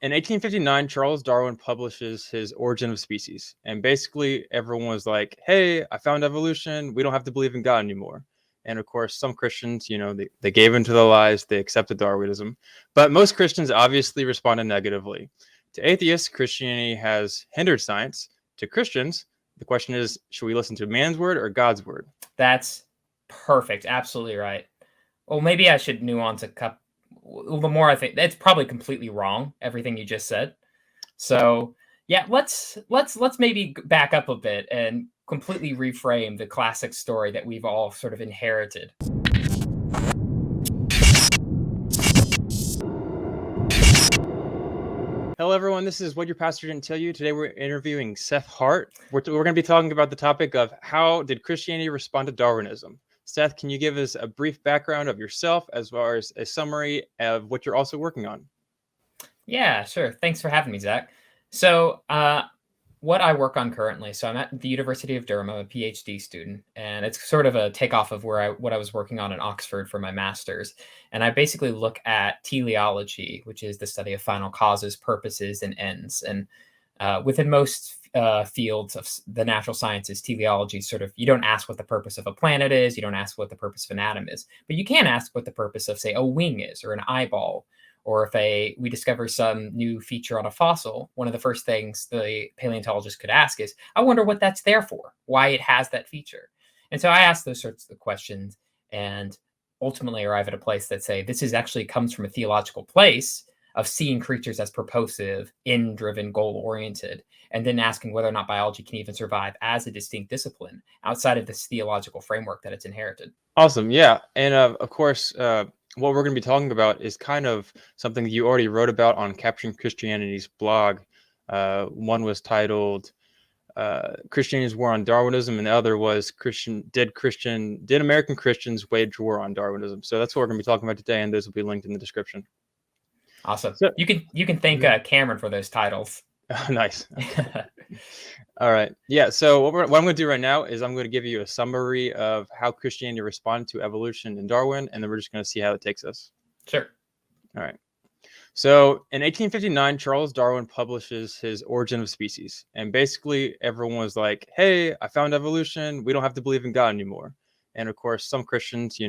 In 1859, Charles Darwin publishes his Origin of Species. And basically, everyone was like, hey, I found evolution. We don't have to believe in God anymore. And of course, some Christians, they gave into the lies. They accepted Darwinism. But most Christians obviously responded negatively. To atheists, Christianity has hindered science. To Christians, the question is, should we listen to man's word or God's word? That's perfect. Absolutely right. Well, maybe I should nuance a couple. The more I think that's probably completely wrong, everything you just said. So yeah, let's maybe back up a bit and completely reframe the classic story that we've all sort of inherited. Hello, everyone. This is What Your Pastor Didn't Tell You. Today, we're interviewing Seth Hart. We're going to be talking about the topic of how did Christianity respond to Darwinism? Seth, can you give us a brief background of yourself as well as a summary of what you're also working on? Yeah, sure. Thanks for having me, Zach. So what I work on currently, so I'm at the University of Durham. I'm a PhD student, and it's sort of a takeoff of what I was working on in Oxford for my master's. And I basically look at teleology, which is the study of final causes, purposes, and ends. And within most fields of the natural sciences, teleology sort of, you don't ask what the purpose of a planet is, you don't ask what the purpose of an atom is, but you can ask what the purpose of, say, a wing is, or an eyeball. Or if we discover some new feature on a fossil, one of the first things the paleontologist could ask is, I wonder what that's there for, why it has that feature. And so I ask those sorts of questions and ultimately arrive at a place that say, this is actually comes from a theological place of seeing creatures as purposive, end-driven, goal-oriented, and then asking whether or not biology can even survive as a distinct discipline outside of this theological framework that it's inherited. Awesome. Yeah. And of course, what we're going to be talking about is kind of something that you already wrote about on Capturing Christianity's blog. One was titled Christianity's War on Darwinism, and the other was Did American Christians wage war on Darwinism? So that's what we're going to be talking about today, and those will be linked in the description. Awesome. So, you can thank Cameron for those titles. Nice. Okay. All right. Yeah. So what I'm going to do right now is I'm going to give you a summary of how Christianity responded to evolution in Darwin, and then we're just going to see how it takes us. Sure. All right. So in 1859, Charles Darwin publishes his Origin of Species. And basically, everyone was like, hey, I found evolution. We don't have to believe in God anymore. And of course, some Christians,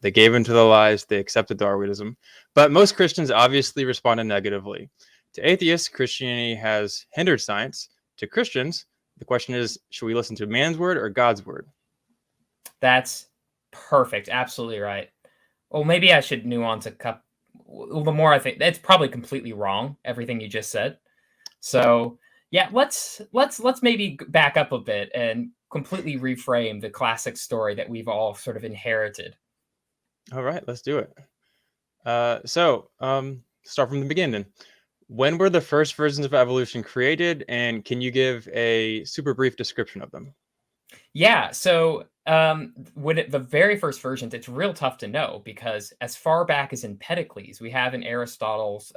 they gave into the lies. They accepted Darwinism. But most Christians obviously responded negatively. To atheists, Christianity has hindered science. To Christians, the question is, should we listen to man's word or God's word? That's perfect. Absolutely right. Well, maybe I should nuance a couple. The more I think that's probably completely wrong, everything you just said. So yeah, let's maybe back up a bit and completely reframe the classic story that we've all sort of inherited. All right, let's do it. Start from the beginning. When were the first versions of evolution created, and can you give a super brief description of them? Yeah, so the very first versions, it's real tough to know because as far back as Empedocles, we have in Aristotle's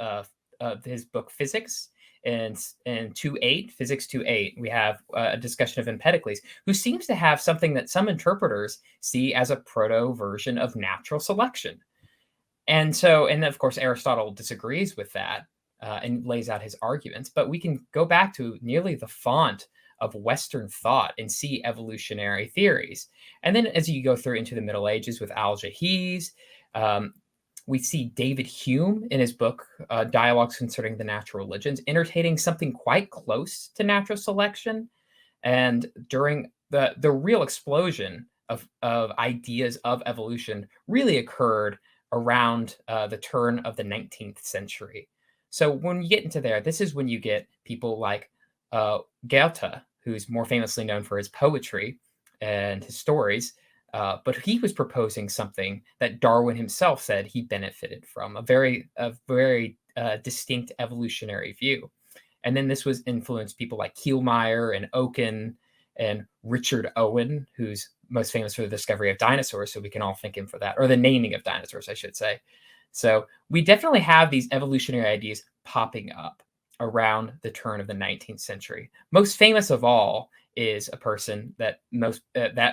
his book Physics and 2.8, Physics 2.8, we have a discussion of Empedocles, who seems to have something that some interpreters see as a proto version of natural selection. And of course, Aristotle disagrees with that and lays out his arguments, but we can go back to nearly the font of Western thought and see evolutionary theories. And then as you go through into the Middle Ages with Al-Jahiz, we see David Hume in his book, Dialogues Concerning the Natural Religions, entertaining something quite close to natural selection. And during the real explosion of ideas of evolution really occurred around the turn of the 19th century. So when you get into there, this is when you get people like Goethe, who's more famously known for his poetry and his stories, but he was proposing something that Darwin himself said he benefited from, a very distinct evolutionary view. And then this was influenced people like Kielmeyer and Oken and Richard Owen, who's most famous for the discovery of dinosaurs, so we can all thank him for that, or the naming of dinosaurs, I should say. So we definitely have these evolutionary ideas popping up around the turn of the 19th century. Most famous of all is a person that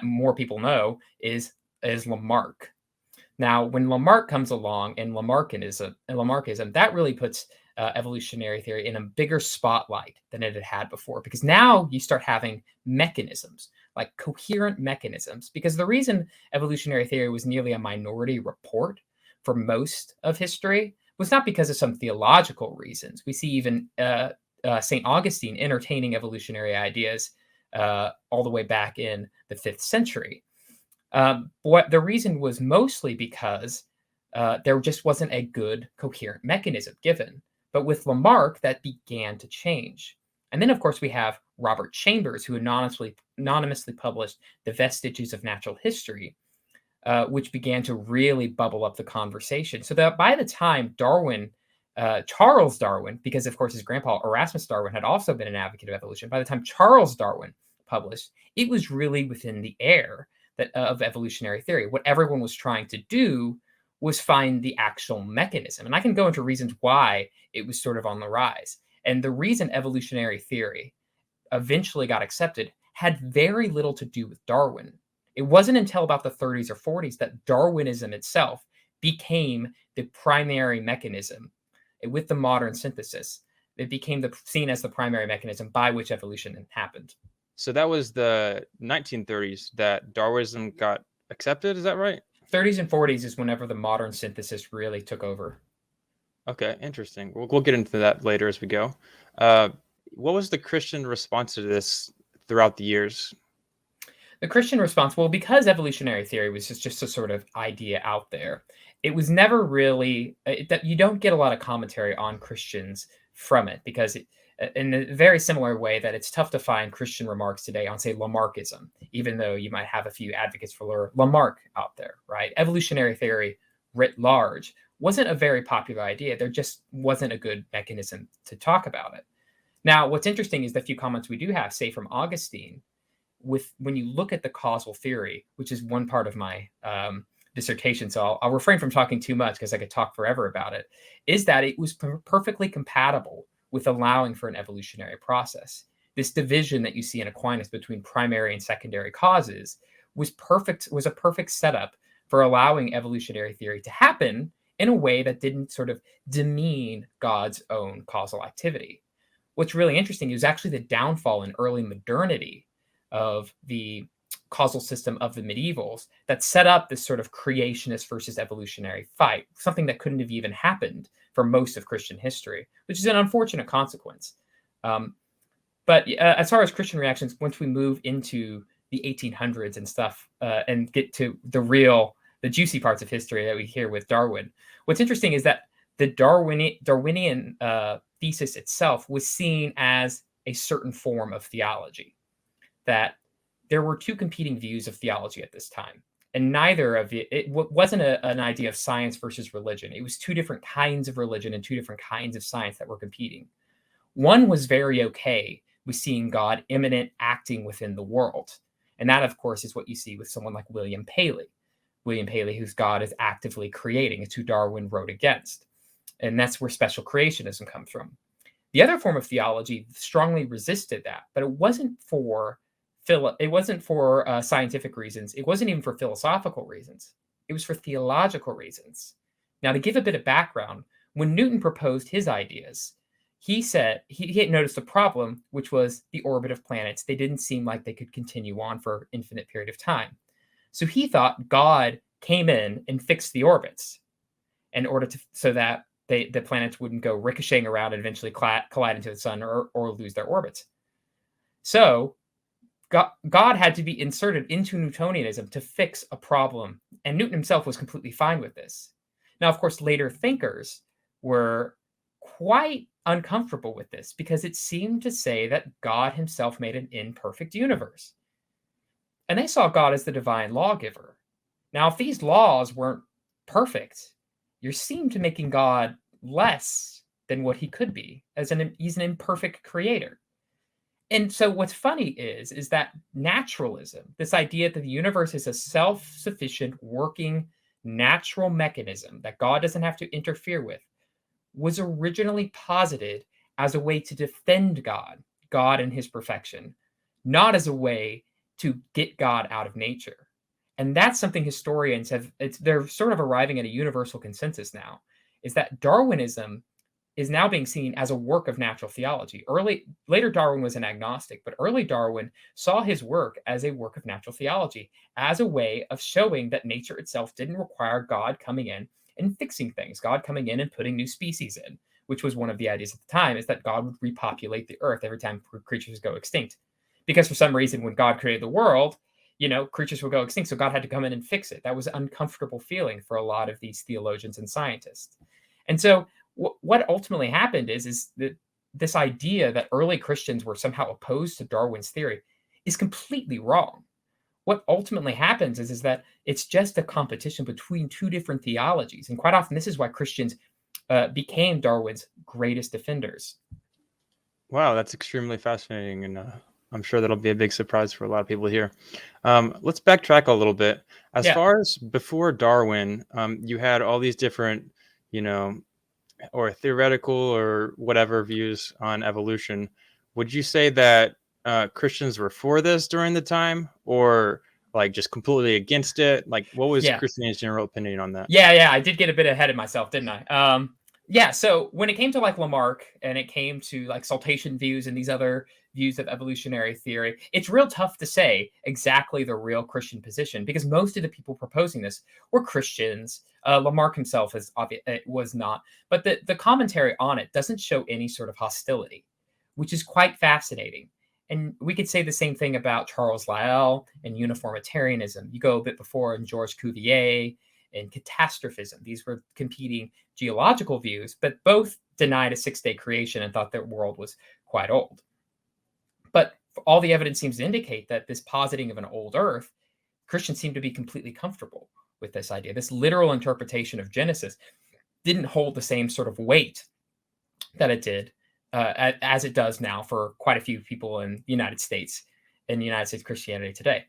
more people know is Lamarck. Now, when Lamarck comes along and Lamarckism, that really puts evolutionary theory in a bigger spotlight than it had had before, because now you start having mechanisms, like coherent mechanisms. Because the reason evolutionary theory was nearly a minority report for most of history was not because of some theological reasons. We see even St. Augustine entertaining evolutionary ideas all the way back in the 5th century. What the reason was mostly because there just wasn't a good coherent mechanism given. But with Lamarck, that began to change. And then, of course, we have Robert Chambers, who anonymously published The Vestiges of Natural History, which began to really bubble up the conversation. So that by the time Charles Darwin, because of course his grandpa Erasmus Darwin had also been an advocate of evolution, by the time Charles Darwin published, it was really within the air of evolutionary theory. What everyone was trying to do was find the actual mechanism. And I can go into reasons why it was sort of on the rise. And the reason evolutionary theory eventually got accepted had very little to do with Darwin. It wasn't until about the 30s or 40s that Darwinism itself became the primary mechanism. With the modern synthesis, it became seen as the primary mechanism by which evolution happened. So that was the 1930s that Darwinism got accepted, is that right? 30s and 40s is whenever the modern synthesis really took over. Okay, interesting. We'll get into that later as we go. What was the Christian response to this throughout the years? The Christian response, well, because evolutionary theory was just a sort of idea out there, it was never really, that you don't get a lot of commentary on Christians from it, because in a very similar way that it's tough to find Christian remarks today on, say, Lamarckism, even though you might have a few advocates for Lamarck out there, right? Evolutionary theory writ large wasn't a very popular idea. There just wasn't a good mechanism to talk about it. Now, what's interesting is the few comments we do have, say, from Augustine, when you look at the causal theory, which is one part of my dissertation, so I'll refrain from talking too much because I could talk forever about it, is that it was perfectly compatible with allowing for an evolutionary process. This division that you see in Aquinas between primary and secondary causes was a perfect setup for allowing evolutionary theory to happen in a way that didn't sort of demean God's own causal activity. What's really interesting is actually the downfall in early modernity of the causal system of the medievals that set up this sort of creationist versus evolutionary fight, something that couldn't have even happened for most of Christian history, which is an unfortunate consequence. But as far as Christian reactions, once we move into the 1800s and stuff and get to the juicy parts of history that we hear with Darwin, what's interesting is that the Darwinian thesis itself was seen as a certain form of theology, that there were two competing views of theology at this time. And neither of it wasn't an idea of science versus religion. It was two different kinds of religion and two different kinds of science that were competing. One was very okay with seeing God immanent, acting within the world. And that, of course, is what you see with someone like William Paley. William Paley, whose God is actively creating. It's who Darwin wrote against. And that's where special creationism comes from. The other form of theology strongly resisted that, but it wasn't for scientific reasons. It wasn't even for philosophical reasons. It was for theological reasons. Now, to give a bit of background, when Newton proposed his ideas, he said he had noticed a problem, which was the orbit of planets. They didn't seem like they could continue on for an infinite period of time. So he thought God came in and fixed the orbits in order so that the planets wouldn't go ricocheting around and eventually collide into the sun or lose their orbits. So God had to be inserted into Newtonianism to fix a problem, and Newton himself was completely fine with this. Now, of course, later thinkers were quite uncomfortable with this because it seemed to say that God himself made an imperfect universe. And they saw God as the divine lawgiver. Now, if these laws weren't perfect, you seem to making God less than what he could be, he's an imperfect creator. And so what's funny is that naturalism, this idea that the universe is a self-sufficient, working, natural mechanism that God doesn't have to interfere with, was originally posited as a way to defend God and his perfection, not as a way to get God out of nature. And that's something historians they're sort of arriving at a universal consensus now, is that Darwinism is now being seen as a work of natural theology. Later Darwin was an agnostic, but early Darwin saw his work as a work of natural theology, as a way of showing that nature itself didn't require God coming in and fixing things, God coming in and putting new species in, which was one of the ideas at the time, is that God would repopulate the earth every time creatures go extinct. Because for some reason, when God created the world, creatures would go extinct, so God had to come in and fix it. That was an uncomfortable feeling for a lot of these theologians and scientists. And so what ultimately happened is that this idea that early Christians were somehow opposed to Darwin's theory is completely wrong. What ultimately happens is that it's just a competition between two different theologies. And quite often, this is why Christians became Darwin's greatest defenders. Wow, that's extremely fascinating, and I'm sure that'll be a big surprise for a lot of people here. Let's backtrack a little bit. As far as before Darwin, you had all these different, or theoretical or whatever views on evolution. Would you say that Christians were for this during the time, or like just completely against it? Like, what was Christianity's general opinion on that? Yeah, I did get a bit ahead of myself, didn't I? So when it came to like Lamarck and it came to like saltation views and these other views of evolutionary theory, it's real tough to say exactly the real Christian position because most of the people proposing this were Christians. Lamarck himself was not, but the commentary on it doesn't show any sort of hostility, which is quite fascinating. And we could say the same thing about Charles Lyell and uniformitarianism. You go a bit before in Georges Cuvier and catastrophism. These were competing geological views, but both denied a six-day creation and thought their world was quite old. But all the evidence seems to indicate that this positing of an old Earth, Christians seem to be completely comfortable with this idea. This literal interpretation of Genesis didn't hold the same sort of weight that it did as it does now for quite a few people in the United States Christianity today.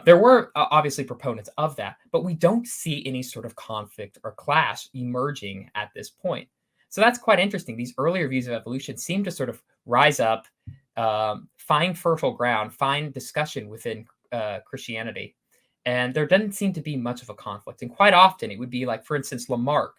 There were obviously proponents of that, but we don't see any sort of conflict or clash emerging at this point. So that's quite interesting. These earlier views of evolution seem to sort of rise up, find fertile ground, find discussion within Christianity. And there doesn't seem to be much of a conflict. And quite often it would be like, for instance, Lamarck.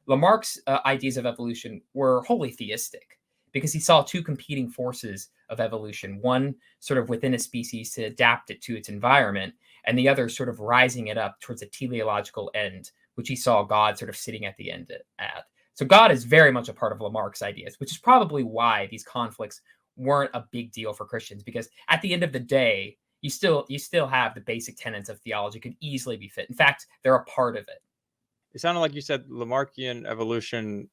Lamarck's ideas of evolution were wholly theistic because he saw two competing forces of evolution, one sort of within a species to adapt it to its environment, and the other sort of rising it up towards a teleological end, which he saw God sort of sitting at the end at. So God is very much a part of Lamarck's ideas, which is probably why these conflicts weren't a big deal for Christians, because at the end of the day, you still have the basic tenets of theology could easily be fit. In fact, they're a part of it. It sounded like you said Lamarckian evolution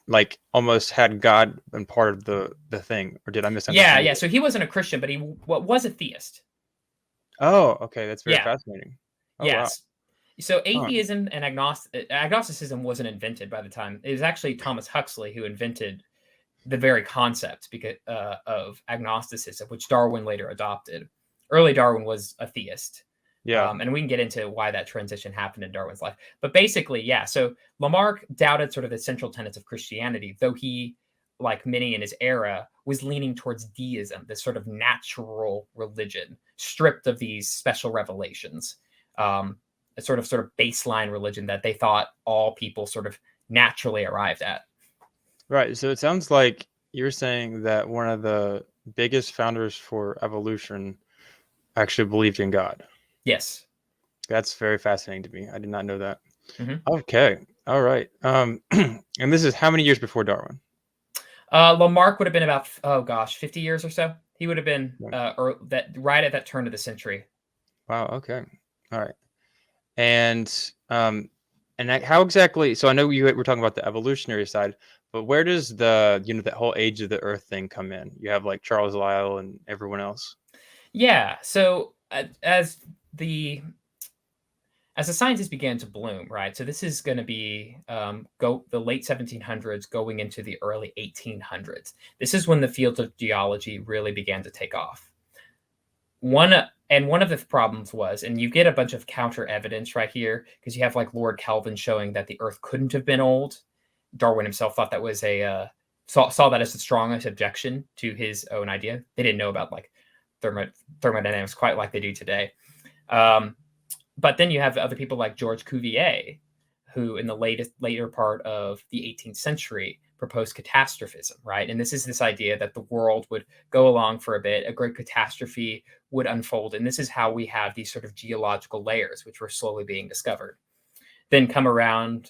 like almost had God and part of the thing, or did I misunderstand? Yeah. So he wasn't a Christian, but he was a theist. Oh, okay, that's very fascinating. Oh, yes. Wow. So atheism and agnosticism wasn't invented by the time. It was actually Thomas Huxley who invented the very concept of agnosticism, which Darwin later adopted. Early Darwin was a theist. Yeah. And we can get into why that transition happened in Darwin's life. But basically, so Lamarck doubted sort of the central tenets of Christianity, though he, like many in his era, was leaning towards deism, this sort of natural religion, stripped of these special revelations, a sort of baseline religion that they thought all people sort of naturally arrived at. Right. So it sounds like you're saying that one of the biggest founders for evolution actually believed in God. Yes. That's very fascinating to me. I did not know that. Mm-hmm. Okay. All right. And this is how many years before Darwin? Lamarck would have been about 50 years or so. He would have been right at that turn of the century. Wow. Okay. All right. And how exactly? So I know you were talking about the evolutionary side, but where does the that whole age of the Earth thing come in? You have like Charles Lyell and everyone else. Yeah. So as the sciences began to bloom, right? So this is going to be the late 1700s going into the early 1800s. This is when the field of geology really began to take off. One of the problems was, and you get a bunch of counter evidence right here, because you have like Lord Kelvin showing that the Earth couldn't have been old. Darwin himself thought that was saw that as the strongest objection to his own idea. They didn't know about like thermodynamics quite like they do today. But then you have other people like Georges Cuvier, who in the later part of the 18th century proposed catastrophism, right? And this is this idea that the world would go along for a bit, a great catastrophe would unfold, and this is how we have these sort of geological layers, which were slowly being discovered. Then come around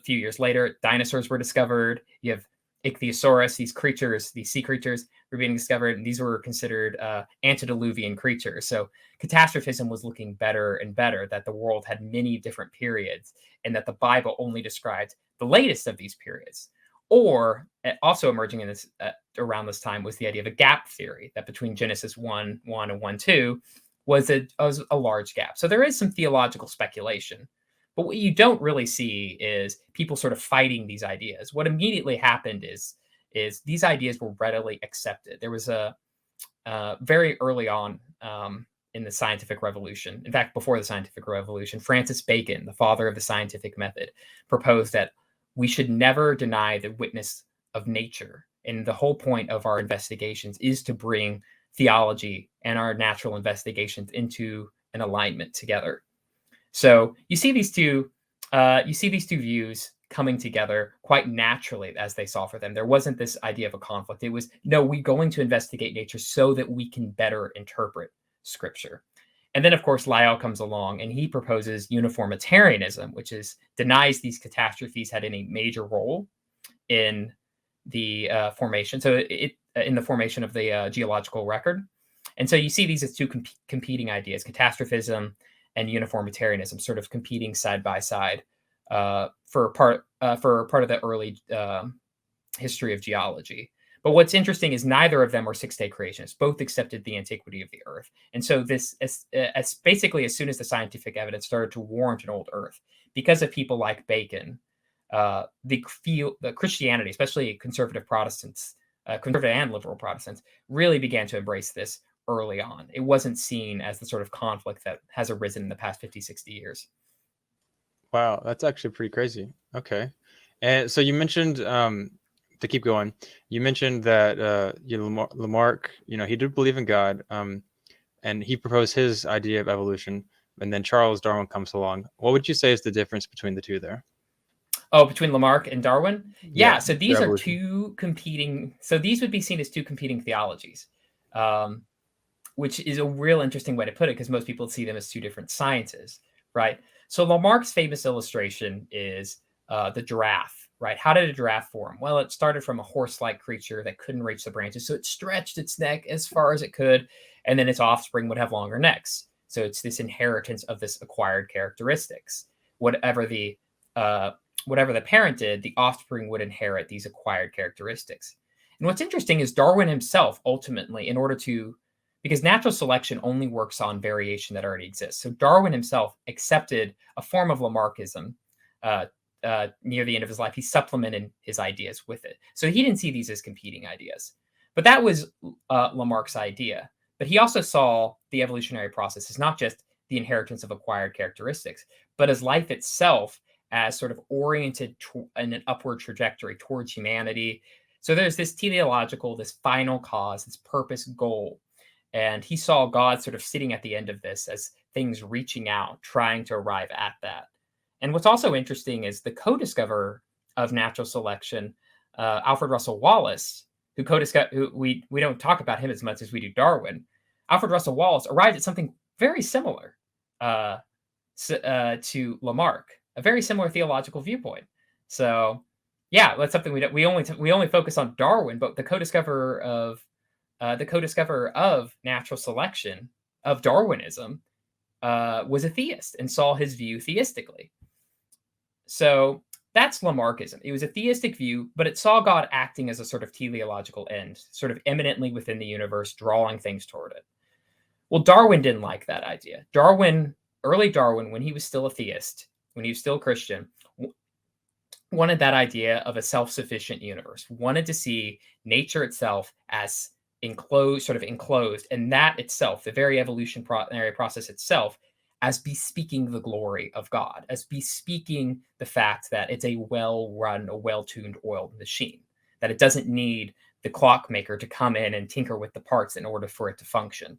few years later, dinosaurs were discovered. You have ichthyosaurus, these creatures, these sea creatures were being discovered, and these were considered antediluvian creatures. So catastrophism was looking better and better, that the world had many different periods, and that the Bible only described the latest of these periods. Or also emerging in this around this time was the idea of a gap theory, that between Genesis 1:1 and 1:2 was a large gap. So there is some theological speculation. But what you don't really see is people sort of fighting these ideas. What immediately happened is these ideas were readily accepted. There was a very early on in the scientific revolution, in fact, before the scientific revolution, Francis Bacon, the father of the scientific method, proposed that we should never deny the witness of nature. And the whole point of our investigations is to bring theology and our natural investigations into an alignment together. So you see these two views coming together quite naturally as they saw for them. There wasn't this idea of a conflict. It was, no, we're going to investigate nature so that we can better interpret Scripture. And then, of course, Lyell comes along and he proposes uniformitarianism, which denies these catastrophes had any major role in the formation. So in the formation of the geological record. And so you see these as two competing ideas: catastrophism and uniformitarianism, sort of competing side by side for part of the early history of geology. But what's interesting is neither of them were six-day creationists. Both accepted the antiquity of the Earth. And so this, as basically as soon as the scientific evidence started to warrant an old Earth, because of people like Bacon, the Christianity, especially conservative Protestants, conservative and liberal Protestants, really began to embrace this early on. It wasn't seen as the sort of conflict that has arisen in the past 50, 60 years. Wow, that's actually pretty crazy. Okay. And so you mentioned, to keep going, you mentioned that Lamarck, he did believe in God, and he proposed his idea of evolution, and then Charles Darwin comes along. What would you say is the difference between the two there? Oh, between Lamarck and Darwin? Yeah, so these are two competing, so these would be seen as two competing theologies. Which is a real interesting way to put it, because most people see them as two different sciences, right? So Lamarck's famous illustration is the giraffe, right? How did a giraffe form? Well, it started from a horse-like creature that couldn't reach the branches, so it stretched its neck as far as it could, and then its offspring would have longer necks. So it's this inheritance of this acquired characteristics. Whatever the parent did, the offspring would inherit these acquired characteristics. And what's interesting is Darwin himself ultimately, because natural selection only works on variation that already exists. So Darwin himself accepted a form of Lamarckism near the end of his life. He supplemented his ideas with it. So he didn't see these as competing ideas. But that was Lamarck's idea. But he also saw the evolutionary process as not just the inheritance of acquired characteristics, but as life itself as sort of oriented in an upward trajectory towards humanity. So there's this teleological, this final cause, this purpose, goal. And he saw God sort of sitting at the end of this as things reaching out, trying to arrive at that. And what's also interesting is the co-discoverer of natural selection, Alfred Russel Wallace, who we don't talk about him as much as we do Darwin. Alfred Russel Wallace arrived at something very similar to Lamarck, a very similar theological viewpoint. So, yeah, that's something we only focus on Darwin, but the co-discoverer of natural selection, of Darwinism, was a theist and saw his view theistically. So that's Lamarckism. It was a theistic view, but it saw God acting as a sort of teleological end, sort of immanently within the universe, drawing things toward it. Well, Darwin didn't like that idea. Early Darwin, when he was still a theist, when he was still a Christian, wanted that idea of a self-sufficient universe, wanted to see nature itself as enclosed, and that itself, the very evolutionary process itself, as bespeaking the glory of God, as bespeaking the fact that it's a well-run, a well-tuned oiled machine, that it doesn't need the clockmaker to come in and tinker with the parts in order for it to function.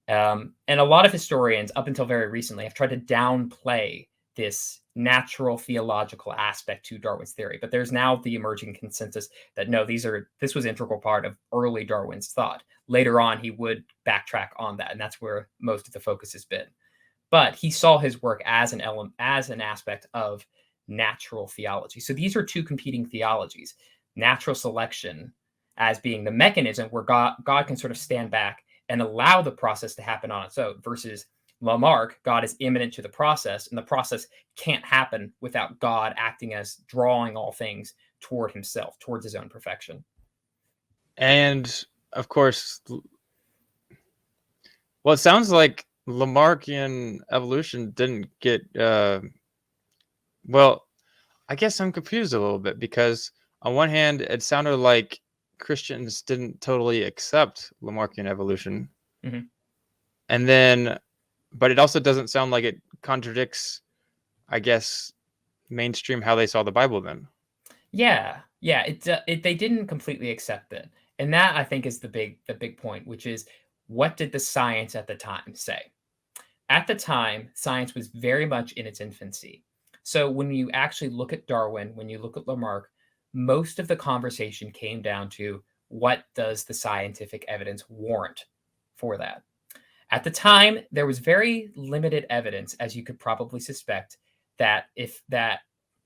And a lot of historians, up until very recently, have tried to downplay this natural theological aspect to Darwin's theory. But there's now the emerging consensus that no, this was integral part of early Darwin's thought. Later on, he would backtrack on that, and that's where most of the focus has been. But he saw his work as an element, as an aspect of natural theology. So these are two competing theologies: natural selection as being the mechanism where God can sort of stand back and allow the process to happen on its own, versus Lamarck, God is immanent to the process, and the process can't happen without God acting as drawing all things toward himself, towards his own perfection. And of course, well, it sounds like Lamarckian evolution didn't get, well, I guess I'm confused a little bit, because on one hand, it sounded like Christians didn't totally accept Lamarckian evolution. Mm-hmm. And then, but it also doesn't sound like it contradicts, I guess, mainstream how they saw the Bible then. Yeah. They didn't completely accept it, and that, I think, is the big point, which is, what did the science at the time say? At the time, science was very much in its infancy. So when you actually look at Darwin, when you look at Lamarck, most of the conversation came down to, what does the scientific evidence warrant for that? At the time, there was very limited evidence, as you could probably suspect, that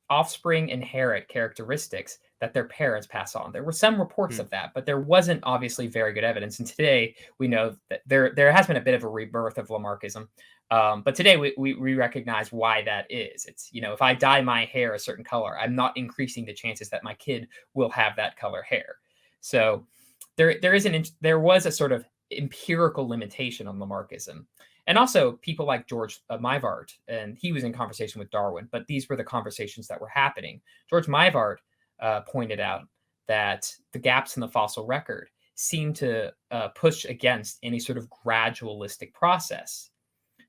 offspring inherit characteristics that their parents pass on. There were some reports of that, but there wasn't obviously very good evidence. And today we know that there has been a bit of a rebirth of Lamarckism. But today we recognize why that is. It's, if I dye my hair a certain color, I'm not increasing the chances that my kid will have that color hair. So there was a sort of empirical limitation on Lamarckism. And also people like George Mivart, and he was in conversation with Darwin, but these were the conversations that were happening. George Mivart pointed out that the gaps in the fossil record seem to push against any sort of gradualistic process.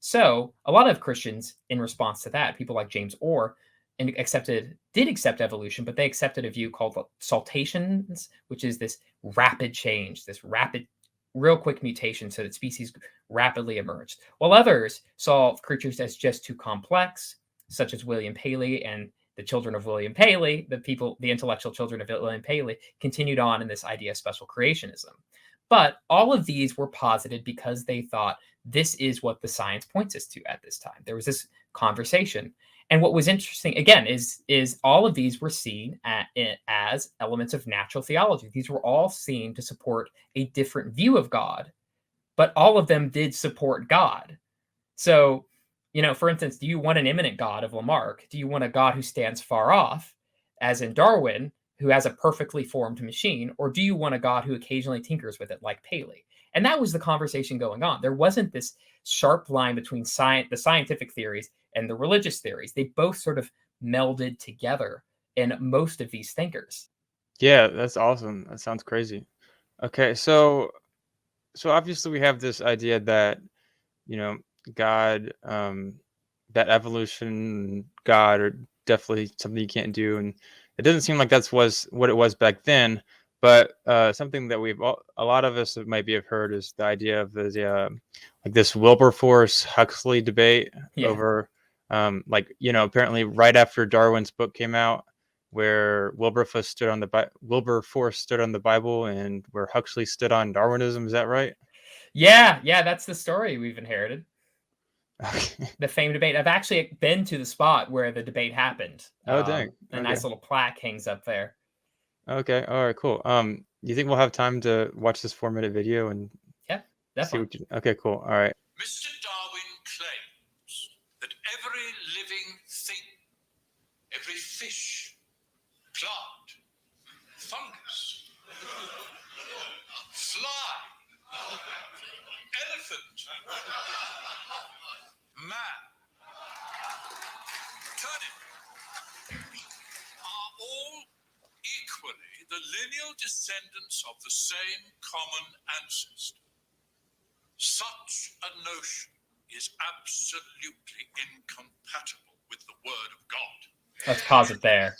So a lot of Christians, in response to that, people like James Orr, did accept evolution, but they accepted a view called saltations, which is this rapid change, this rapid, real quick mutation so that species rapidly emerged. While others saw creatures as just too complex, such as William Paley and the children of William Paley, the intellectual children of William Paley, continued on in this idea of special creationism. But all of these were posited because they thought this is what the science points us to at this time. There was this conversation. And what was interesting, again, is all of these were seen as elements of natural theology. These were all seen to support a different view of God, but all of them did support God. So, for instance, do you want an immanent God of Lamarck? Do you want a God who stands far off, as in Darwin, who has a perfectly formed machine? Or do you want a God who occasionally tinkers with it, like Paley? And that was the conversation going on. There wasn't this sharp line between the scientific theories and the religious theories. They both sort of melded together in most of these thinkers. Yeah, that's awesome. That sounds crazy. Okay, so obviously we have this idea that, God, that evolution, God, are definitely something you can't do, and it doesn't seem like was what it was back then. But something that a lot of us might have heard is the idea of this Wilberforce Huxley debate over, apparently right after Darwin's book came out, where Wilberforce stood on the Bible and where Huxley stood on Darwinism. Is that right? Yeah, that's the story we've inherited. Okay. The famed debate. I've actually been to the spot where the debate happened. Oh, dang. A nice little plaque hangs up there. Okay. All right, cool. You think we'll have time to watch this 4-minute video and definitely. Okay, cool. All right. Mr. Darwin claims that every living thing, every fish, plant, fungus, fly, elephant, man, turnip, are all equally the lineal descendants of the same common ancestor. Such a notion is absolutely incompatible with the Word of God. Let's pause it there.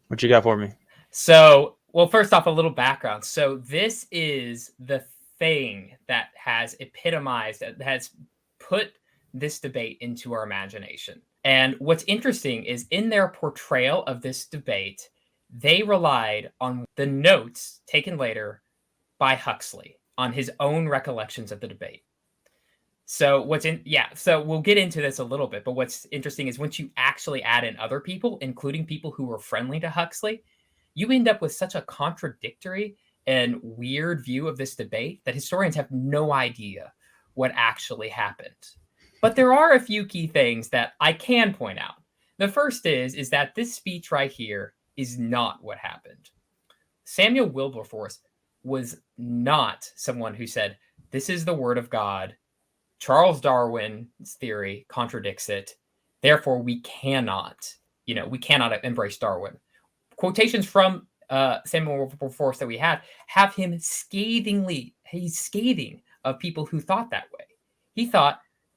What you got for me? So, well, first off, a little background. So this is the thing that has epitomized, that has put this debate into our imagination. And what's interesting is in their portrayal of this debate, they relied on the notes taken later by Huxley on his own recollections of the debate. So so we'll get into this a little bit, but what's interesting is once you actually add in other people, including people who were friendly to Huxley, you end up with such a contradictory and weird view of this debate that historians have no idea what actually happened. But there are a few key things that I can point out. The first is that this speech right here is not what happened. Samuel Wilberforce was not someone who said, this is the word of God. Charles Darwin's theory contradicts it. Therefore, we cannot embrace Darwin. Quotations from Samuel Wilberforce that we have him he's scathing of people who thought that way.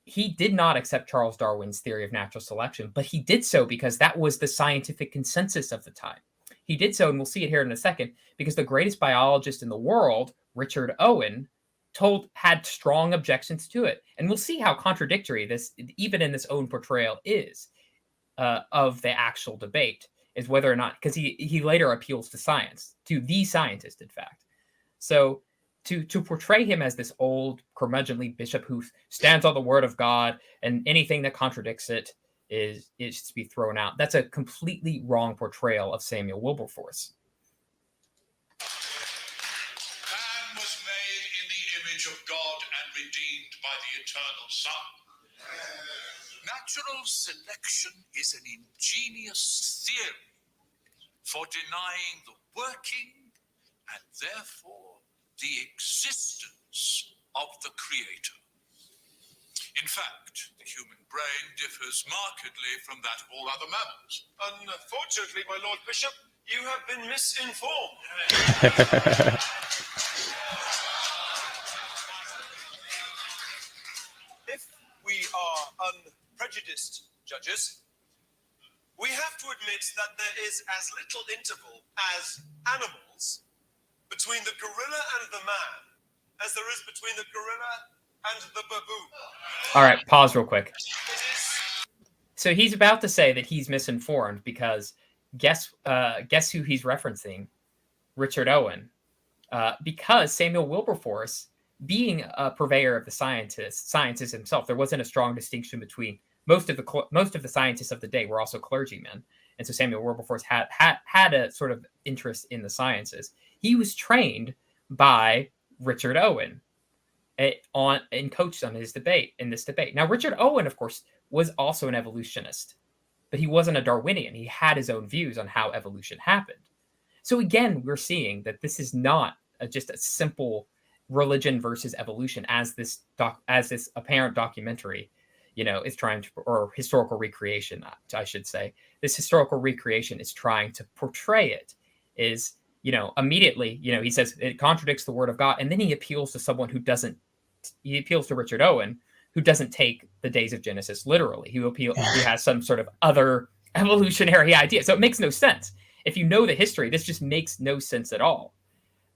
He did not accept Charles Darwin's theory of natural selection, but he did so because that was the scientific consensus of the time. He did so, and we'll see it here in a second, because the greatest biologist in the world, Richard Owen, had strong objections to it. And we'll see how contradictory this, even in this own portrayal, is of the actual debate, is whether or not, because he later appeals to science, to the scientist, in fact. So to portray him as this old curmudgeonly bishop who stands on the word of God and anything that contradicts it is to be thrown out. That's a completely wrong portrayal of Samuel Wilberforce. Man was made in the image of God and redeemed by the eternal Son. Natural selection is an ingenious theory for denying the working and therefore the existence of the Creator. In fact, the human brain differs markedly from that of all other mammals. Unfortunately, my Lord Bishop, you have been misinformed. If we are unprejudiced judges, we have to admit that there is as little interval as animals between the gorilla and the man as there is between the gorilla and the baboon. All right, pause real quick. So he's about to say that he's misinformed because guess who he's referencing? Richard Owen. Because Samuel Wilberforce, being a purveyor of the sciences himself, there wasn't a strong distinction between most of the scientists of the day were also clergymen, and so Samuel Wilberforce had a sort of interest in the sciences. He was trained by Richard Owen and coached on this debate. Now, Richard Owen, of course, was also an evolutionist, but he wasn't a Darwinian. He had his own views on how evolution happened. So again, we're seeing that this is not just a simple religion versus evolution, as this apparent documentary, is trying to, or historical recreation, I should say. This historical recreation is trying to portray it is, immediately, he says it contradicts the word of God, and then he appeals to someone who doesn't. He appeals to Richard Owen, who doesn't take the days of Genesis literally. He has some sort of other evolutionary idea. So it makes no sense. If you know the history, this just makes no sense at all.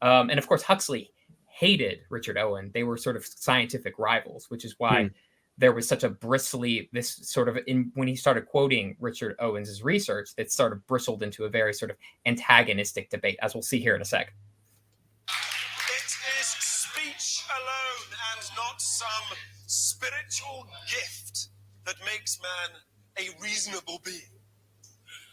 And of course, Huxley hated Richard Owen. They were sort of scientific rivals, which is why there was such a when he started quoting Richard Owen's research, it sort of bristled into a very sort of antagonistic debate, as we'll see here in a sec. It is speech alone and not some spiritual gift that makes man a reasonable being.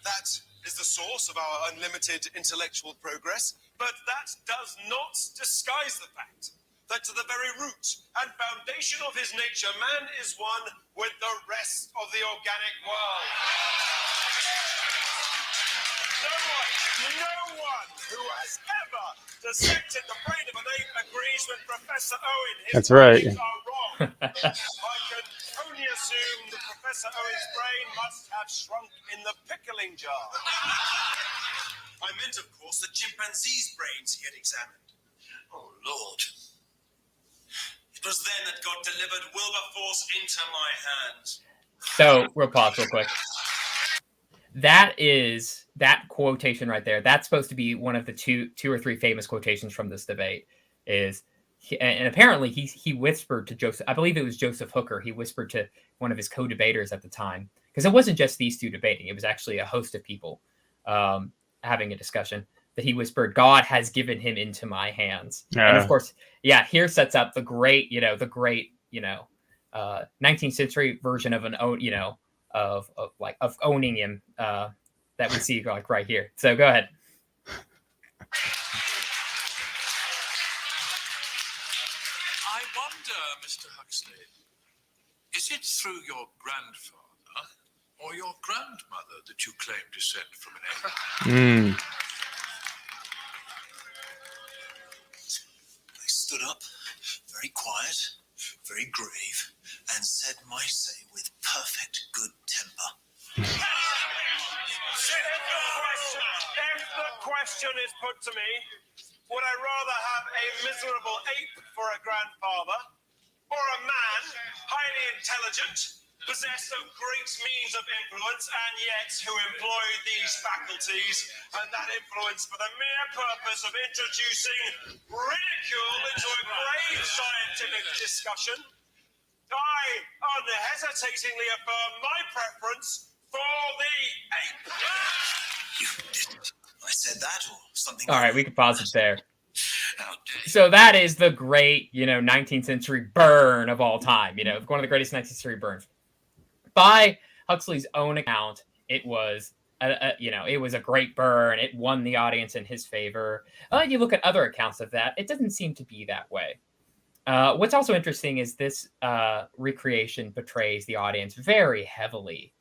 That is the source of our unlimited intellectual progress, but that does not disguise the fact that to the very root and foundation of his nature, man is one with the rest of the organic world. No one who has ever dissected the brain of an ape agrees with Professor Owen. His That's right. findings are wrong. I can only assume that Professor Owen's brain must have shrunk in the pickling jar. I meant, of course, the chimpanzee's brains he had examined. Oh, Lord. It was then that God delivered Wilberforce into my hands. So we'll pause real quick. That quotation right there. That's supposed to be one of the two or three famous quotations from this debate. And apparently he whispered to Joseph. I believe it was Joseph Hooker. He whispered to one of his co-debaters at the time, because it wasn't just these two debating. It was actually a host of people having a discussion, that he whispered, "God has given him into my hands." And of course, here sets up the great 19th century version of of owning him that we see like right here. So go ahead. I wonder, Mr. Huxley, is it through your grandfather or your grandmother that you claim descent from an ape? I stood up, very quiet, very grave, and said my say with perfect good temper. If the question is put to me, would I rather have a miserable ape for a grandfather, or a man, highly intelligent, possessed of great means of influence, and yet who employed these faculties and that influence for the mere purpose of introducing ridicule into a grave scientific discussion? I unhesitatingly affirm my preference for the ape. You didn't. I said that or something. All right, we can pause it there. So that is the great, 19th century burn of all time. One of the greatest 19th century burns. By Huxley's own account, it was a great burn. It won the audience in his favor. You look at other accounts of that, it doesn't seem to be that way. What's also interesting is this recreation portrays the audience very heavily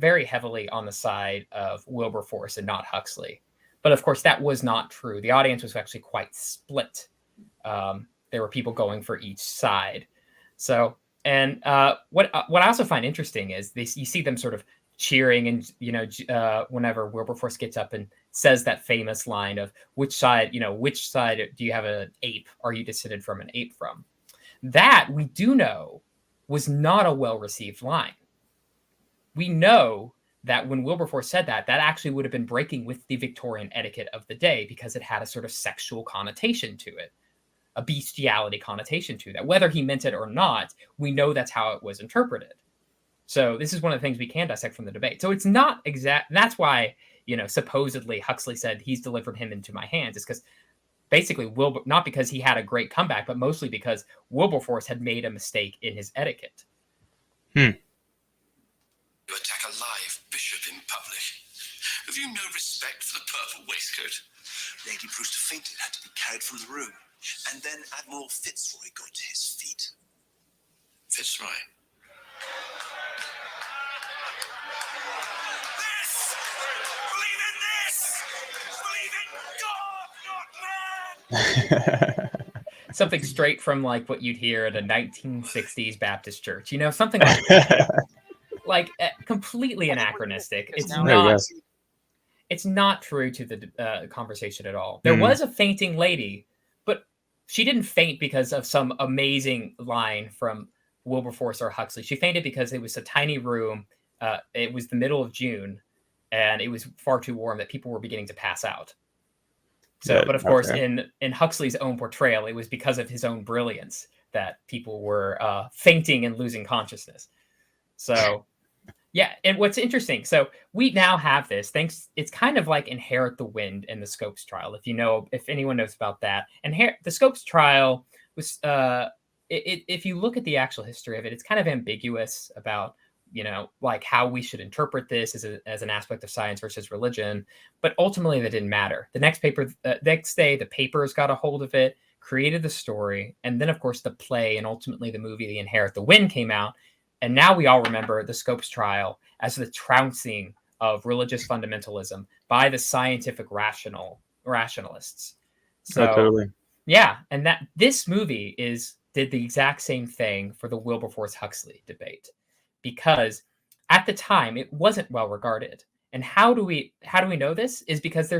on the side of Wilberforce and not Huxley. But of course, that was not true. The audience was actually quite split. There were people going for each side. So, and what I also find interesting is you see them sort of cheering, and whenever Wilberforce gets up and says that famous line of which side do you have an ape? Are you descended from an ape from? That we do know was not a well-received line. We know that when Wilberforce said that actually would have been breaking with the Victorian etiquette of the day, because it had a sort of sexual connotation to it, a bestiality connotation to that. Whether he meant it or not, we know that's how it was interpreted. So this is one of the things we can dissect from the debate. So it's not exact. That's why, supposedly Huxley said he's delivered him into my hands, is because basically not because he had a great comeback, but mostly because Wilberforce had made a mistake in his etiquette. You attack a live bishop in public. Have you no respect for the purple waistcoat? Lady Brewster fainted, had to be carried from the room. And then Admiral Fitzroy got to his feet. Fitzroy? This! Believe in this! Believe in God, not man! Something straight from like what you'd hear at a 1960s Baptist church. Something like that. Like completely anachronistic. It's not true to the conversation at all. There was a fainting lady, but she didn't faint because of some amazing line from Wilberforce or Huxley. She fainted because it was a tiny room. It was the middle of June, and it was far too warm that people were beginning to pass out. So, but of course, in Huxley's own portrayal, it was because of his own brilliance that people were fainting and losing consciousness. So. Yeah, and what's interesting, so we now have this, it's kind of like Inherit the Wind in the Scopes trial, if anyone knows about that. And the Scopes trial was, if you look at the actual history of it, it's kind of ambiguous about, like how we should interpret this as an aspect of science versus religion, but ultimately that didn't matter. The next day, the papers got a hold of it, created the story, and then of course the play and ultimately the movie, The Inherit the Wind, came out. And now we all remember the Scopes trial as the trouncing of religious fundamentalism by the scientific rationalists. So, totally. Yeah, and that this movie did the exact same thing for the Wilberforce-Huxley debate, because at the time it wasn't well regarded. And how do we know this? Is because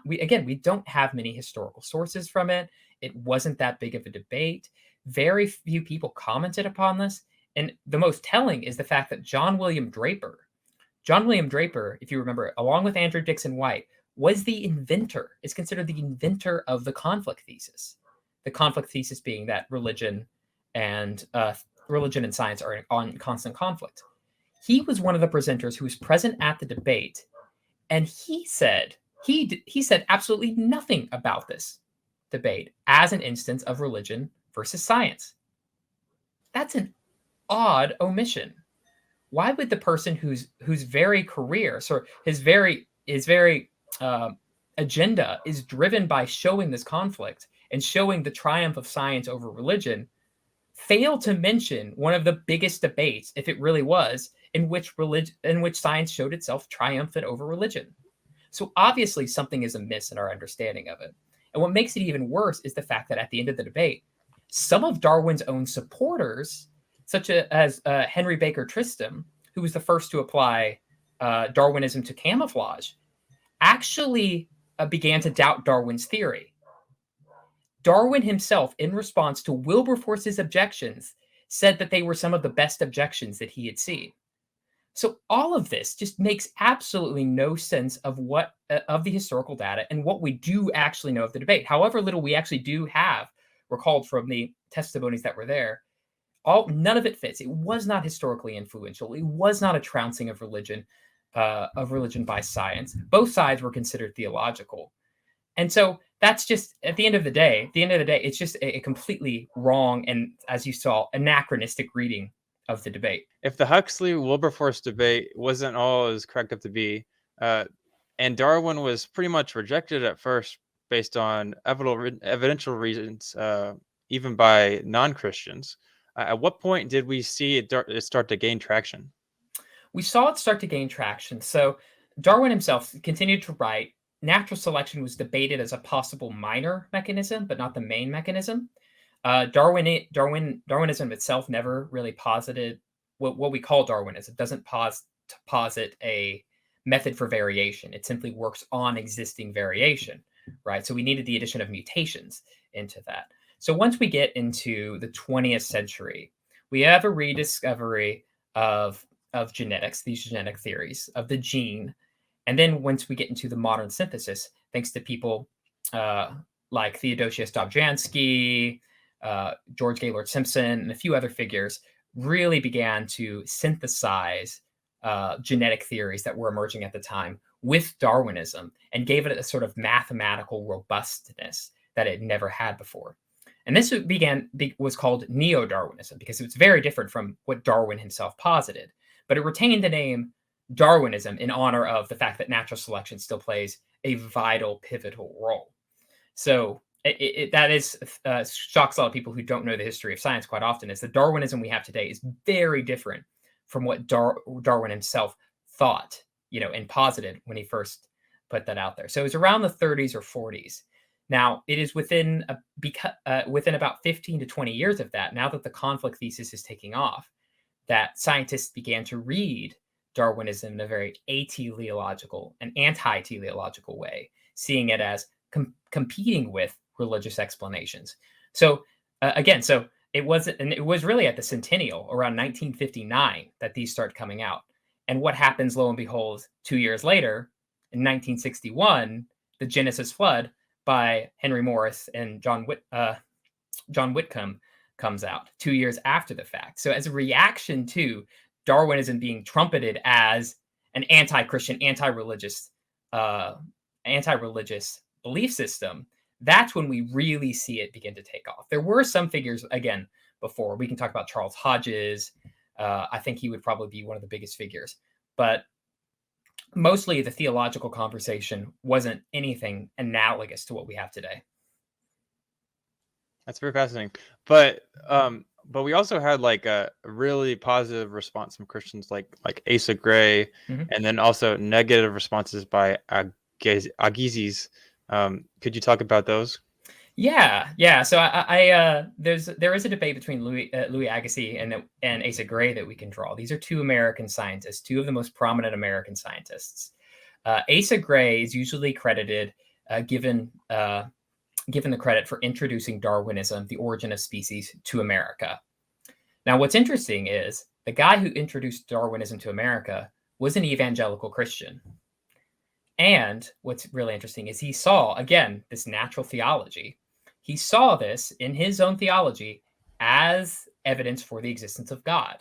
we don't have many historical sources from it. It wasn't that big of a debate. Very few people commented upon this. And the most telling is the fact that John William Draper, if you remember, along with Andrew Dixon White, was is considered the inventor of the conflict thesis. The conflict thesis being that religion and science are in constant conflict. he was one of the presenters who was present at the debate, and he said absolutely nothing about this debate as an instance of religion versus science. That's an odd omission. Why would the person whose very career, so his very agenda is driven by showing this conflict and showing the triumph of science over religion, fail to mention one of the biggest debates, if it really was, in which science showed itself triumphant over religion? So obviously something is amiss in our understanding of it. And what makes it even worse is the fact that at the end of the debate, some of Darwin's own supporters, such as Henry Baker Tristram, who was the first to apply Darwinism to camouflage, actually began to doubt Darwin's theory. Darwin himself, in response to Wilberforce's objections, said that they were some of the best objections that he had seen. So all of this just makes absolutely no sense of of the historical data and what we do actually know of the debate. However little we actually do have recalled from the testimonies that were there, none of it fits. It was not historically influential. It was not a trouncing of religion by science. Both sides were considered theological. And so that's just, at the end of the day, it's just a completely wrong and, as you saw, anachronistic reading of the debate. If the Huxley-Wilberforce debate wasn't all as cracked up to be, and Darwin was pretty much rejected at first based on evidential reasons, even by non-Christians, at what point did we see it start to gain traction? We saw it start to gain traction. So Darwin himself continued to write. Natural selection was debated as a possible minor mechanism, but not the main mechanism. Darwinism itself never really posited what we call Darwinism. It doesn't posit a method for variation. It simply works on existing variation, right? So we needed the addition of mutations into that. So once we get into the 20th century, we have a rediscovery of genetics, these genetic theories of the gene. And then once we get into the modern synthesis, thanks to people like Theodosius Dobzhansky, George Gaylord Simpson, and a few other figures, really began to synthesize genetic theories that were emerging at the time with Darwinism and gave it a sort of mathematical robustness that it never had before. And this was called neo-Darwinism because it's very different from what Darwin himself posited, but it retained the name Darwinism in honor of the fact that natural selection still plays a vital, pivotal role. So that shocks a lot of people who don't know the history of science quite often, is the Darwinism we have today is very different from what Darwin himself thought, and posited when he first put that out there. So it was around the 30s or 40s. Now, it is within about 15 to 20 years of that, now that the conflict thesis is taking off, that scientists began to read Darwinism in a very ateleological and anti-teleological way, seeing it as competing with religious explanations. So it was really at the centennial around 1959 that these start coming out. And what happens, lo and behold, 2 years later, in 1961, The Genesis Flood by Henry Morris and John Whitcomb comes out 2 years after the fact. So as a reaction to Darwinism being trumpeted as an anti-Christian, anti-religious belief system, that's when we really see it begin to take off. There were some figures, again, before. We can talk about Charles Hodges. I think he would probably be one of the biggest figures. But mostly the theological conversation wasn't anything analogous to what we have today. That's very fascinating. But we also had like a really positive response from Christians like Asa Gray, and then also negative responses by Agassiz. Could you talk about those? Yeah. So there is a debate between Louis Agassiz and Asa Gray that we can draw. These are two American scientists, two of the most prominent American scientists. Asa Gray is usually credited, given the credit for introducing Darwinism, the origin of species, to America. Now, what's interesting is the guy who introduced Darwinism to America was an evangelical Christian. And what's really interesting is he saw, again, this natural theology. He saw this in his own theology as evidence for the existence of God.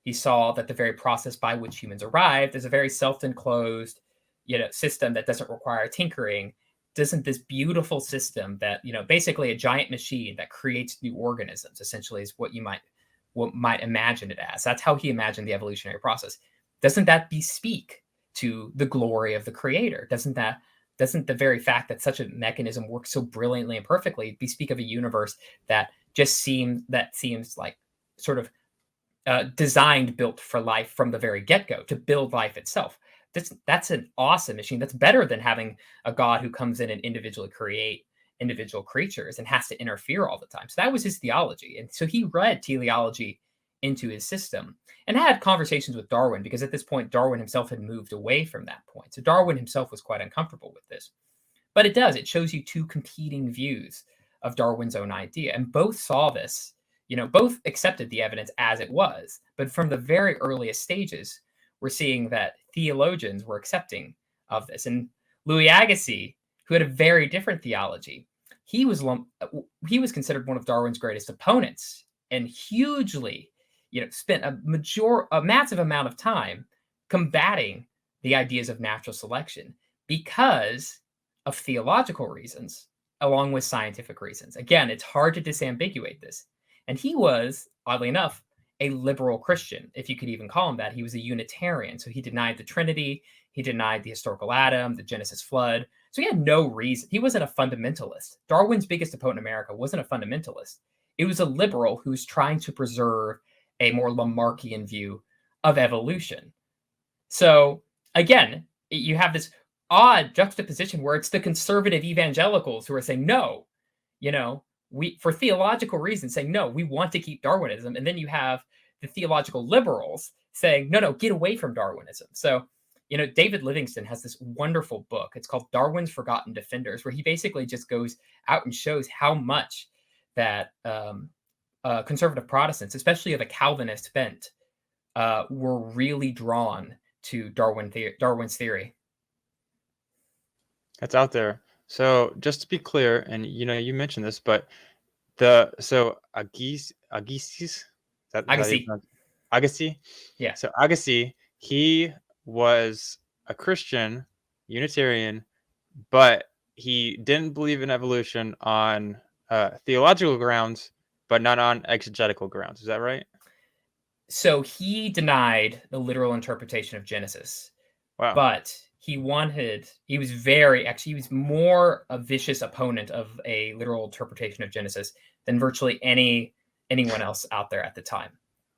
He saw that the very process by which humans arrived is a very self-enclosed, system that doesn't require tinkering. Doesn't this beautiful system that, basically a giant machine that creates new organisms, essentially, is what might imagine it as. That's how he imagined the evolutionary process. Doesn't that bespeak to the glory of the creator? Doesn't the very fact that such a mechanism works so brilliantly and perfectly bespeak of a universe that seems like sort of designed, built for life from the very get-go, to build life itself? That's an awesome machine. That's better than having a God who comes in and individually create individual creatures and has to interfere all the time. So that was his theology. And so he read teleology into his system and had conversations with Darwin, because at this point, Darwin himself had moved away from that point. So Darwin himself was quite uncomfortable with this. But it shows you two competing views of Darwin's own idea. And both saw this, both accepted the evidence as it was. But from the very earliest stages, we're seeing that theologians were accepting of this. And Louis Agassiz, who had a very different theology, he was considered one of Darwin's greatest opponents, and hugely, spent a massive amount of time combating the ideas of natural selection because of theological reasons, along with scientific reasons. Again, it's hard to disambiguate this. And he was, oddly enough, a liberal Christian, if you could even call him that. He was a Unitarian, so he denied the Trinity, he denied the historical Adam, the Genesis flood. So he had no reason. He wasn't a fundamentalist. Darwin's biggest opponent in America wasn't a fundamentalist. It was a liberal who was trying to preserve a more Lamarckian view of evolution. So again, you have this odd juxtaposition where it's the conservative evangelicals who are saying, no, we, for theological reasons, saying, no, we want to keep Darwinism. And then you have the theological liberals saying, no, get away from Darwinism. So, David Livingston has this wonderful book. It's called Darwin's Forgotten Defenders, where he basically just goes out and shows how much that conservative Protestants, especially of a Calvinist bent, were really drawn to Darwin's theory. That's out there. So just to be clear, and you mentioned this, but Agassiz, Agassiz, yeah. So Agassiz, he was a Christian Unitarian, but he didn't believe in evolution on theological grounds, but not on exegetical grounds. Is that right? So he denied the literal interpretation of Genesis. Wow. But he was more a vicious opponent of a literal interpretation of Genesis than virtually anyone else out there at the time.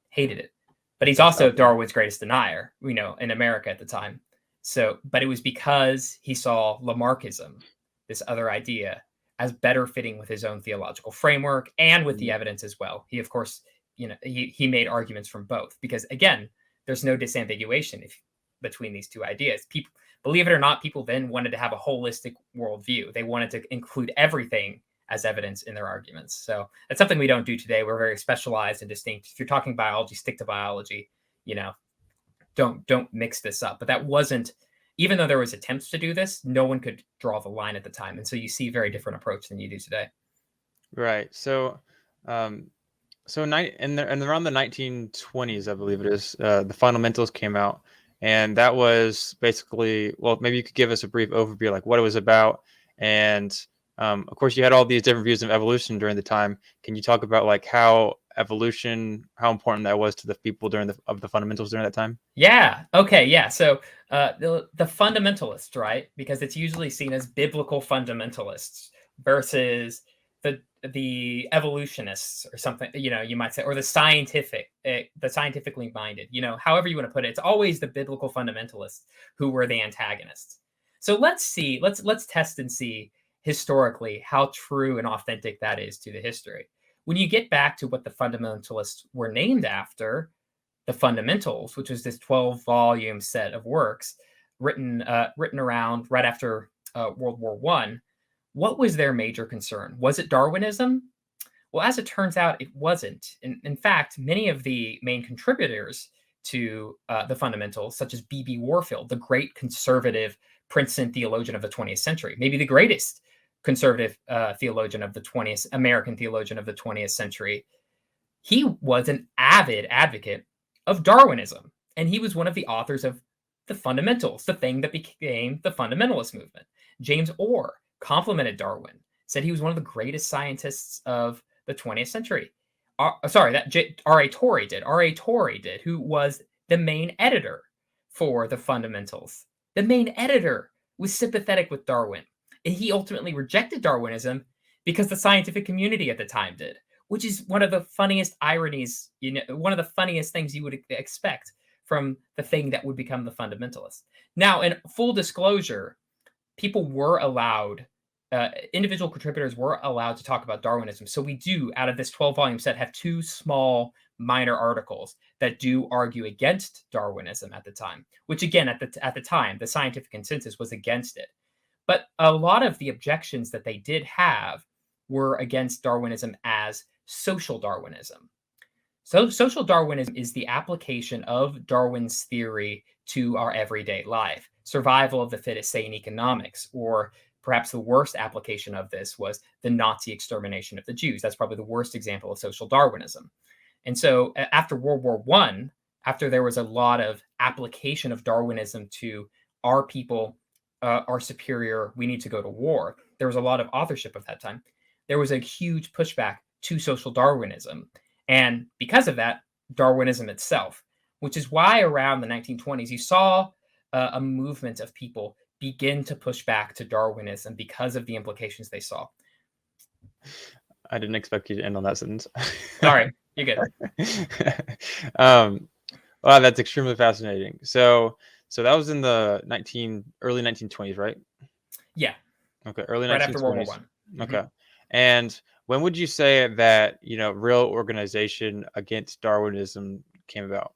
Hated it. But he's also Darwin's greatest denier, in America at the time. So, but it was because he saw Lamarckism, this other idea, as better fitting with his own theological framework and with the evidence as well. He, of course, he made arguments from both, because again, there's no disambiguation between these two ideas. People, believe it or not, people then wanted to have a holistic worldview. They wanted to include everything as evidence in their arguments. So that's something we don't do today. We're very specialized and distinct. If you're talking biology, stick to biology. Don't mix this up. But that wasn't, even though there was attempts to do this, no one could draw the line at the time. And so you see a very different approach than you do today. Right. So, around the 1920s, I believe it is, the fundamentals came out. And that was basically, well, maybe you could give us a brief overview, like what it was about. And of course, you had all these different views of evolution during the time. Can you talk about like how important that was to the people of the fundamentals during that time? Yeah. Okay. Yeah. So the fundamentalists, right? Because it's usually seen as biblical fundamentalists versus the evolutionists or something, you might say, or the scientifically minded, however you want to put it. It's always the biblical fundamentalists who were the antagonists. So let's test and see historically how true and authentic that is to the history. When you get back to what the fundamentalists were named after, the Fundamentals, which was this 12-volume set of works written around right after World War I, what was their major concern? Was it Darwinism? Well, as it turns out, it wasn't. In fact, many of the main contributors to the Fundamentals, such as B.B. Warfield, the great conservative Princeton theologian of the 20th century, maybe the greatest conservative theologian of the 20th, American theologian of the 20th century, he was an avid advocate of Darwinism. And he was one of the authors of the fundamentals, the thing that became the fundamentalist movement. James Orr complimented Darwin, said he was one of the greatest scientists of the 20th century. R.A. Torrey did, who was the main editor for the fundamentals. The main editor was sympathetic with Darwin. And he ultimately rejected Darwinism because the scientific community at the time did, which is one of the funniest ironies, one of the funniest things you would expect from the thing that would become the fundamentalists. Now, in full disclosure, people were allowed, individual contributors were allowed to talk about Darwinism. So we do, out of this 12-volume set, have 2 small minor articles that do argue against Darwinism at the time, which again, at the time, the scientific consensus was against it. But a lot of the objections that they did have were against Darwinism as social Darwinism. So social Darwinism is the application of Darwin's theory to our everyday life. Survival of the fittest, say in economics, or perhaps the worst application of this was the Nazi extermination of the Jews. That's probably the worst example of social Darwinism. And so after World War I, after there was a lot of application of Darwinism to our people are superior, we need to go to war, there was a lot of authorship of that time. There was a huge pushback to social Darwinism. And because of that, Darwinism itself, which is why around the 1920s, you saw a movement of people begin to push back to Darwinism because of the implications they saw. I didn't expect you to end on that sentence. Sorry, you're good. Wow, that's extremely fascinating. So that was in the early 1920s, right? Yeah. Okay, early 1920s. Right after World War I. Okay. And when would you say that, real organization against Darwinism came about?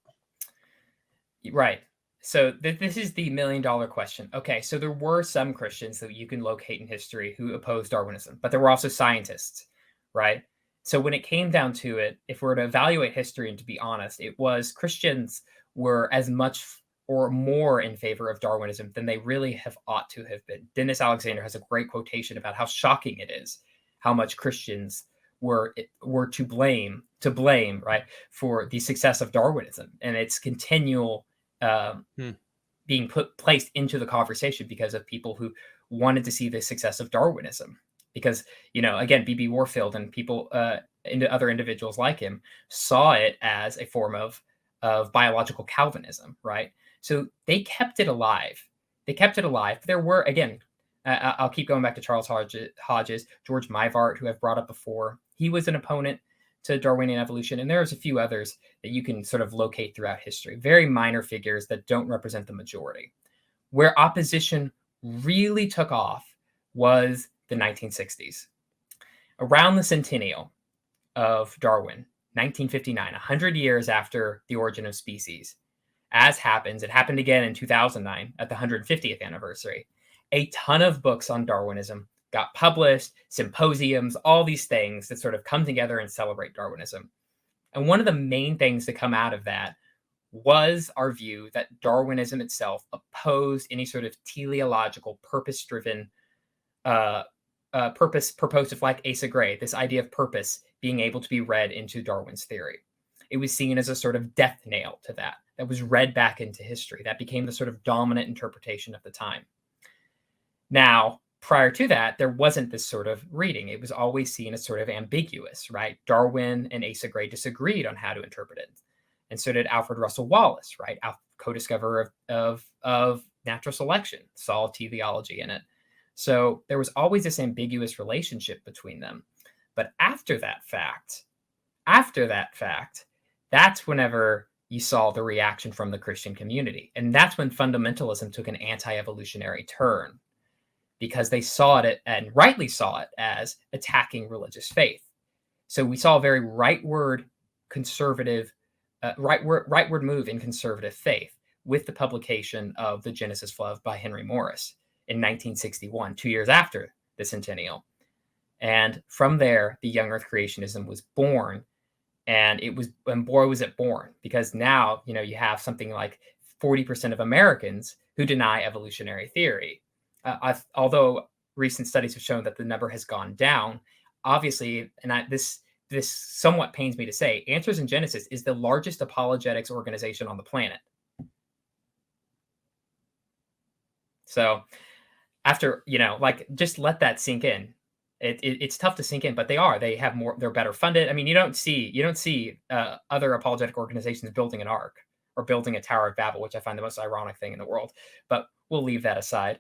Right. So this is the $1 million question. Okay, so there were some Christians that you can locate in history who opposed Darwinism, but there were also scientists, right? So when it came down to it, if we're to evaluate history and to be honest, it was Christians were as much or more in favor of Darwinism than they really ought to have been. Dennis Alexander has a great quotation about how shocking it is how much Christians were to blame, right, for the success of Darwinism and its continual being placed into the conversation because of people who wanted to see the success of Darwinism. Because, again, B.B. Warfield and people, other individuals like him, saw it as a form of biological Calvinism, right? So they kept it alive. There were, again, I'll keep going back to Charles Hodges, George Mivart, who I've brought up before. He was an opponent to Darwinian evolution, and there's a few others that you can sort of locate throughout history. Very minor figures that don't represent the majority. Where opposition really took off was the 1960s. Around the centennial of Darwin, 1959, 100 years after the origin of species, as happens, it happened again in 2009 at the 150th anniversary. A ton of books on Darwinism got published, symposiums, all these things that sort of come together and celebrate Darwinism. And one of the main things to come out of that was our view that Darwinism itself opposed any sort of teleological, purpose-driven, purposive, like Asa Gray, this idea of purpose being able to be read into Darwin's theory. It was seen as a sort of death nail to that was read back into history. That became the sort of dominant interpretation of the time. Now, prior to that, there wasn't this sort of reading. It was always seen as sort of ambiguous, right? Darwin and Asa Gray disagreed on how to interpret it. And so did Alfred Russel Wallace, right? Co-discoverer of natural selection, saw teleology in it. So there was always this ambiguous relationship between them. But after that fact, that's whenever you saw the reaction from the Christian community. And that's when fundamentalism took an anti-evolutionary turn, because they saw it, and rightly saw it, as attacking religious faith. So we saw a very rightward move in conservative faith with the publication of The Genesis Flood by Henry Morris in 1961, 2 years after the centennial. And from there, the young earth creationism was born. And boy, was it born, because now, you have something like 40% of Americans who deny evolutionary theory. Although recent studies have shown that the number has gone down, obviously, and this this somewhat pains me to say, Answers in Genesis is the largest apologetics organization on the planet. So after, like, just let that sink in. It's tough to sink in, but they have more, they're better funded. I mean, you don't see other apologetic organizations building an ark or building a Tower of Babel, which I find the most ironic thing in the world, but we'll leave that aside.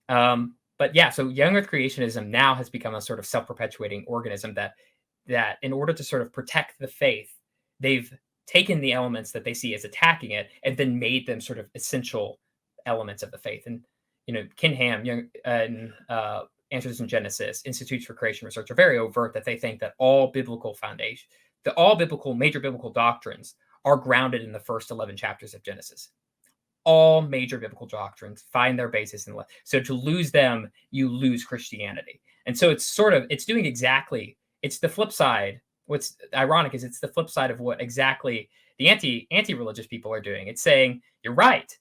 But yeah, so young earth creationism now has become a sort of self-perpetuating organism that in order to sort of protect the faith, they've taken the elements that they see as attacking it and then made them sort of essential elements of the faith. And, Ken Ham and Answers in Genesis, Institutes for Creation Research, are very overt that they think that all biblical major biblical doctrines are grounded in the first 11 chapters of Genesis. All major biblical doctrines find their basis in. So to lose them, you lose Christianity. And so it's the flip side. What's ironic is it's the flip side of what exactly the anti-religious people are doing. It's saying, you're right.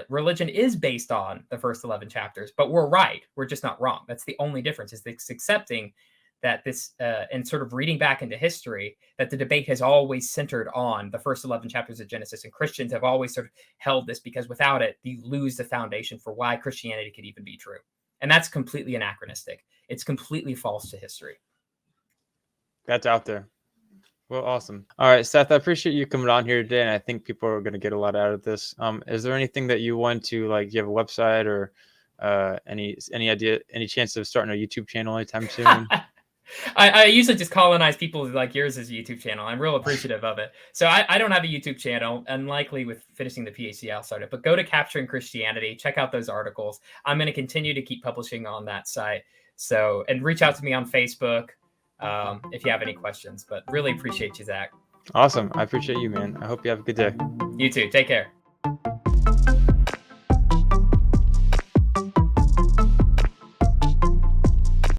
Religion is based on the first 11 chapters, but we're right. We're just not wrong. That's the only difference, is it's accepting that this, and sort of reading back into history, that the debate has always centered on the first 11 chapters of Genesis, and Christians have always sort of held this, because without it, you lose the foundation for why Christianity could even be true. And that's completely anachronistic. It's completely false to history. That's out there. Well, awesome. All right, Seth, I appreciate you coming on here today, and I think people are going to get a lot out of this. Is there anything that you want to, like, you have a website or any chance of starting a YouTube channel anytime soon? I usually just colonize people like yours as a YouTube channel. I'm real appreciative of it. So I don't have a YouTube channel, unlikely with finishing the PhD I'll start it, but go to Capturing Christianity, check out those articles. I'm going to continue to keep publishing on that site. So, and reach out to me on Facebook if you have any questions, but really appreciate you, Zach. Awesome. I appreciate you, man. I hope you have a good day. You too. Take care.